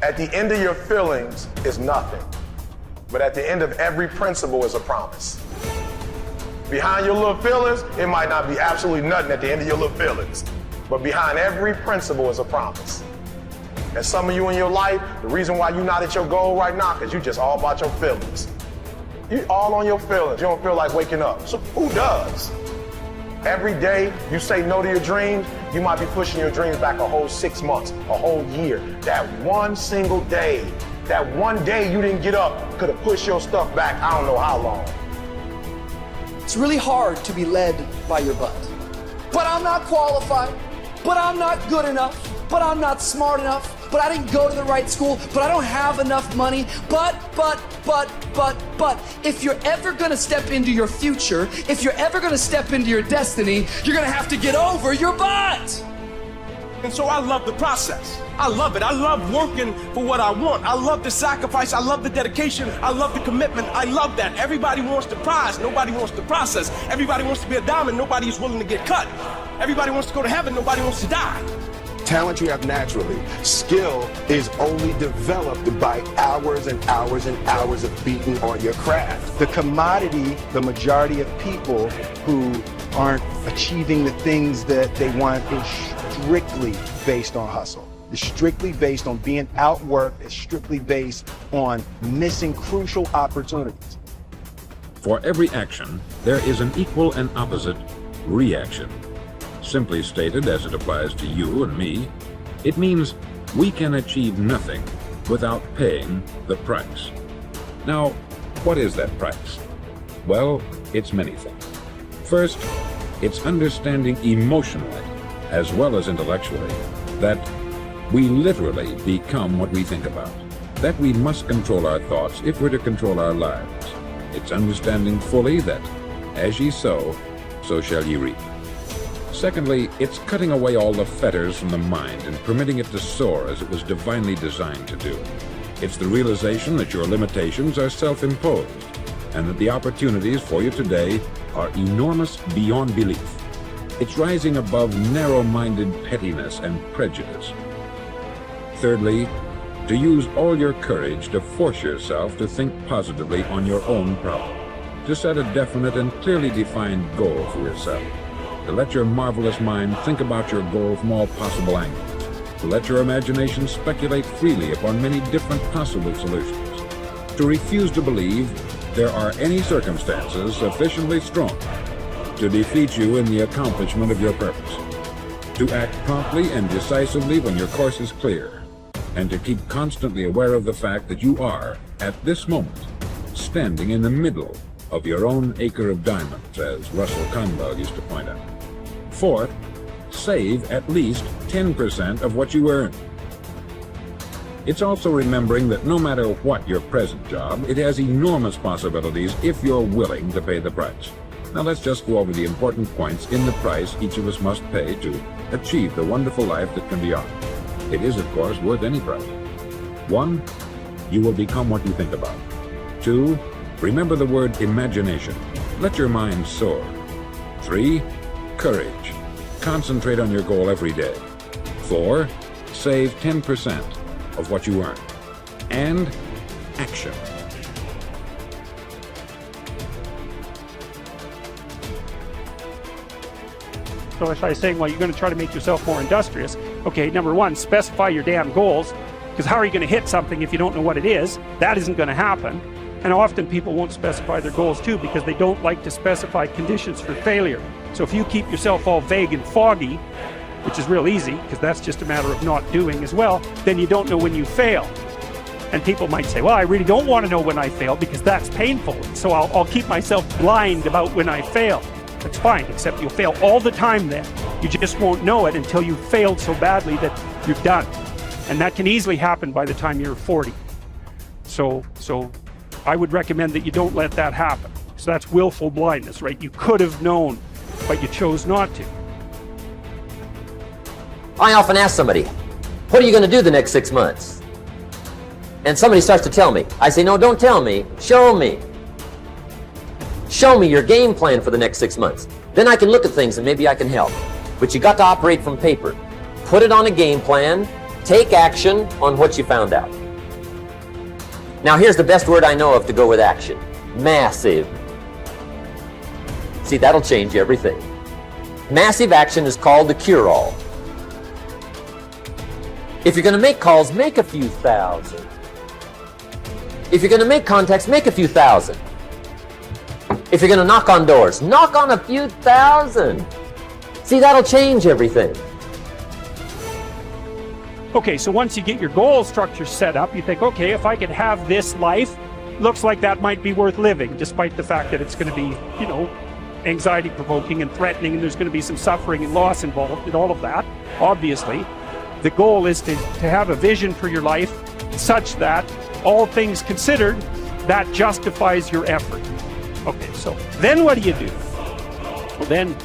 At the end of your feelings is nothing, but at the end of every principle is a promise. Behind your little feelings, it might not be absolutely nothing at the end of your little feelings, but behind every principle is a promise. And some of you in your life, the reason why you're not at your goal right now, because you just all about your feelings. You all on your feelings. You don't feel like waking up. So who does? Every day you say no to your dreams, you might be pushing your dreams back a whole 6 months, a whole year. That one single day, that one day you didn't get up could have pushed your stuff back I don't know how long. It's really hard to be led by your butt. But I'm not qualified, but I'm not good enough, but I'm not smart enough, but I didn't go to the right school, but I don't have enough money, but. If you're ever gonna step into your future, if you're ever gonna step into your destiny, you're gonna have to get over your butt. And so I love the process. I love it. I love working for what I want. I love the sacrifice. I love the dedication. I love the commitment. I love that. Everybody wants the prize. Nobody wants the process. Everybody wants to be a diamond. Nobody is willing to get cut. Everybody wants to go to heaven. Nobody wants to die. Talent you have naturally. Skill is only developed by hours and hours and hours of beating on your craft. The commodity, the majority of people who aren't achieving the things that they want is strictly based on hustle. It's strictly based on being outworked. It's strictly based on missing crucial opportunities. For every action, there is an equal and opposite reaction. Simply stated, as it applies to you and me, it means we can achieve nothing without paying the price. Now, what is that price? Well, it's many things. First, it's understanding emotionally, as well as intellectually, that we literally become what we think about, that we must control our thoughts if we're to control our lives. It's understanding fully that, as ye sow, so shall ye reap. Secondly, it's cutting away all the fetters from the mind and permitting it to soar as it was divinely designed to do. It's the realization that your limitations are self-imposed and that the opportunities for you today are enormous beyond belief. It's rising above narrow-minded pettiness and prejudice. Thirdly, to use all your courage to force yourself to think positively on your own problem, to set a definite and clearly defined goal for yourself, to let your marvelous mind think about your goal from all possible angles, to let your imagination speculate freely upon many different possible solutions, to refuse to believe there are any circumstances sufficiently strong to defeat you in the accomplishment of your purpose, to act promptly and decisively when your course is clear, and to keep constantly aware of the fact that you are, at this moment, standing in the middle of your own acre of diamonds, as Russell Conwell used to point out. Fourth, save at least 10% of what you earn. It's also remembering that no matter what your present job, it has enormous possibilities if you're willing to pay the price. Now let's just go over the important points in the price each of us must pay to achieve the wonderful life that can be ours. It is, of course, worth any price. 1, you will become what you think about. 2, remember the word imagination. Let your mind soar. 3, courage. Concentrate on your goal every day. 4, save 10% of what you earn. And action. So if I was saying, well, you're going to try to make yourself more industrious, okay, number one, specify your damn goals, because how are you going to hit something if you don't know what it is? That isn't going to happen. And often people won't specify their goals too because they don't like to specify conditions for failure. So if you keep yourself all vague and foggy, which is real easy because that's just a matter of not doing as well, then you don't know when you fail. And people might say, well, I really don't want to know when I fail because that's painful. So I'll keep myself blind about when I fail. That's fine, except you'll fail all the time then. You just won't know it until you've failed so badly that you're done. And that can easily happen by the time you're 40. So I would recommend that you don't let that happen. So that's willful blindness, right? You could have known, but you chose not to. I often ask somebody, what are you going to do the next 6 months? And somebody starts to tell me. I say, no, don't tell me, show me. Show me your game plan for the next 6 months. Then I can look at things and maybe I can help. But you got to operate from paper. Put it on a game plan, Take action on what you found out. Now here's the best word I know of to go with action. Massive. See, that'll change everything. Massive action is called the cure-all. If you're going to make calls, make a few thousand. If you're going to make contacts, make a few thousand. If you're going to knock on doors, knock on a few thousand. See, that'll change everything. Okay, so once you get your goal structure set up, you think, okay, if I could have this life, looks like that might be worth living, despite the fact that it's going to be, you know, anxiety provoking and threatening, and there's going to be some suffering and loss involved in all of that. Obviously, the goal is to have a vision for your life such that, all things considered, that justifies your effort. Okay, so then what do? Well, then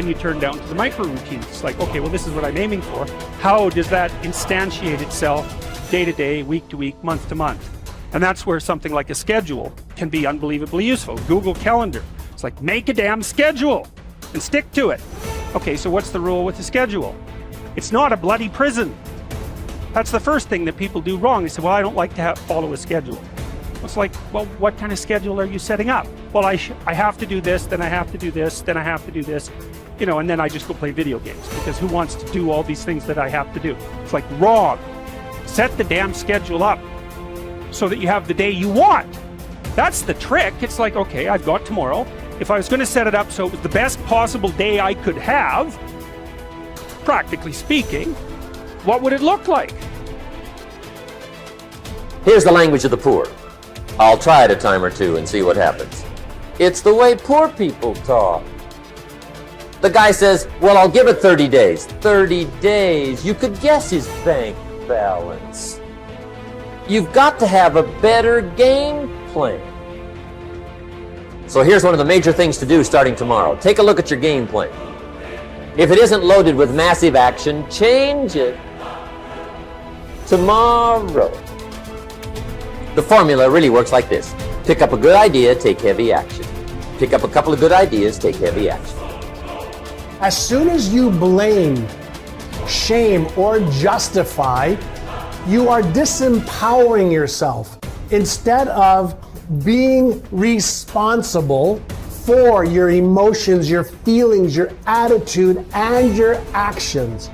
you turn down to the micro routines. It's like, okay, well, this is what I'm aiming for. How does that instantiate itself day to day, week to week, month to month? And that's where something like a schedule can be unbelievably useful. Google Calendar. It's like, make a damn schedule and stick to it. Okay, so what's the rule with the schedule? It's not a bloody prison. That's the first thing that people do wrong. They say, well, I don't like to follow a schedule. It's like, well, what kind of schedule are you setting up? Well, I have to do this, then I have to do this, then I have to do this, you know, and then I just go play video games, because who wants to do all these things that I have to do? It's like, wrong. Set the damn schedule up so that you have the day you want. That's the trick. It's like, okay, I've got tomorrow. If I was going to set it up so it was the best possible day I could have, practically speaking, what would it look like? Here's the language of the poor. I'll try it a time or two and see what happens. It's the way poor people talk. The guy says, well, I'll give it 30 days. 30 days. You could guess his bank balance. You've got to have a better game plan. So here's one of the major things to do starting tomorrow. Take a look at your game plan. If it isn't loaded with massive action, change it tomorrow. The formula really works like this. Pick up a good idea, take heavy action. Pick up a couple of good ideas, take heavy action. As soon as you blame, shame, or justify, you are disempowering yourself instead of being responsible for your emotions, your feelings, your attitude, and your actions.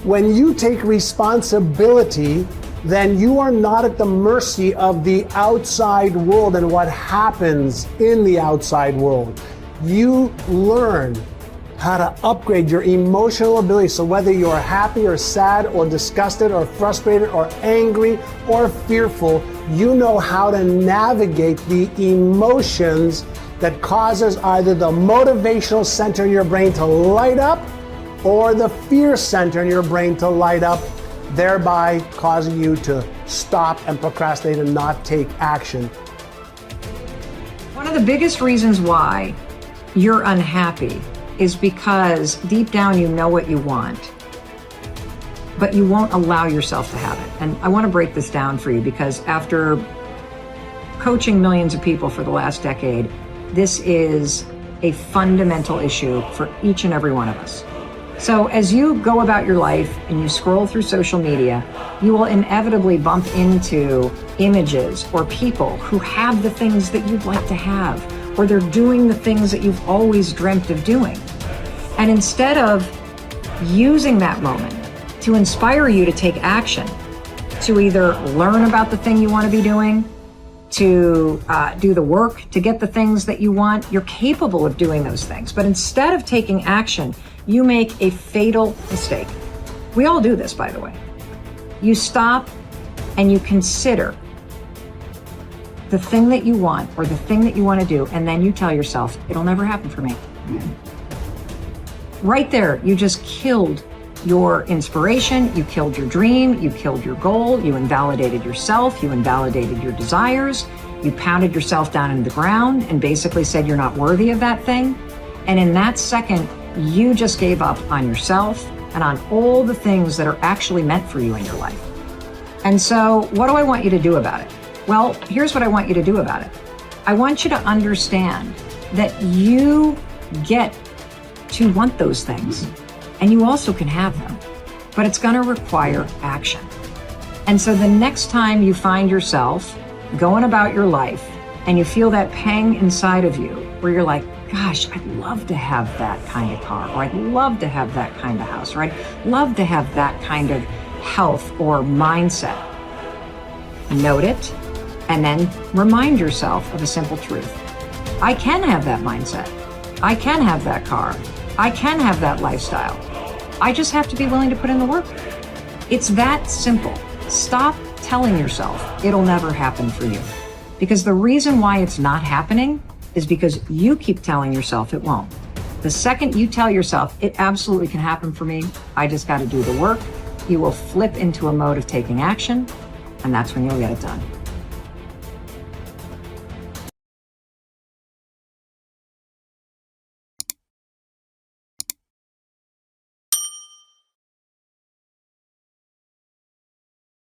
When you take responsibility, then you are not at the mercy of the outside world and what happens in the outside world. You learn how to upgrade your emotional ability, so whether you're happy or sad or disgusted or frustrated or angry or fearful, you know how to navigate the emotions that causes either the motivational center in your brain to light up or the fear center in your brain to light up, thereby causing you to stop and procrastinate and not take action. One of the biggest reasons why you're unhappy is because deep down you know what you want, but you won't allow yourself to have it. And I want to break this down for you, because after coaching millions of people for the last decade, this is a fundamental issue for each and every one of us. So as you go about your life and you scroll through social media, you will inevitably bump into images or people who have the things that you'd like to have, or they're doing the things that you've always dreamt of doing. And instead of using that moment to inspire you to take action, to either learn about the thing you want to be doing, to do the work to get the things that you want, you're capable of doing those things. But instead of taking action, you make a fatal mistake. We all do this, by the way. You stop and you consider the thing that you want or the thing that you want to do, and then you tell yourself, it'll never happen for me. Right there, you just killed your inspiration, you killed your dream, you killed your goal, you invalidated yourself, you invalidated your desires, you pounded yourself down into the ground and basically said you're not worthy of that thing. And in that second, you just gave up on yourself and on all the things that are actually meant for you in your life. And so what do I want you to do about it? Well, here's what I want you to do about it. I want you to understand that you get to want those things, and you also can have them, but it's going to require action. And so the next time you find yourself going about your life and you feel that pang inside of you where you're like, gosh, I'd love to have that kind of car, or I'd love to have that kind of house, or I'd love to have that kind of health or mindset. Note it, and then remind yourself of a simple truth. I can have that mindset. I can have that car. I can have that lifestyle. I just have to be willing to put in the work. It's that simple. Stop telling yourself it'll never happen for you. Because the reason why it's not happening is because you keep telling yourself it won't. The second you tell yourself it absolutely can happen for me, I just got to do the work, you will flip into a mode of taking action, and that's when you'll get it done.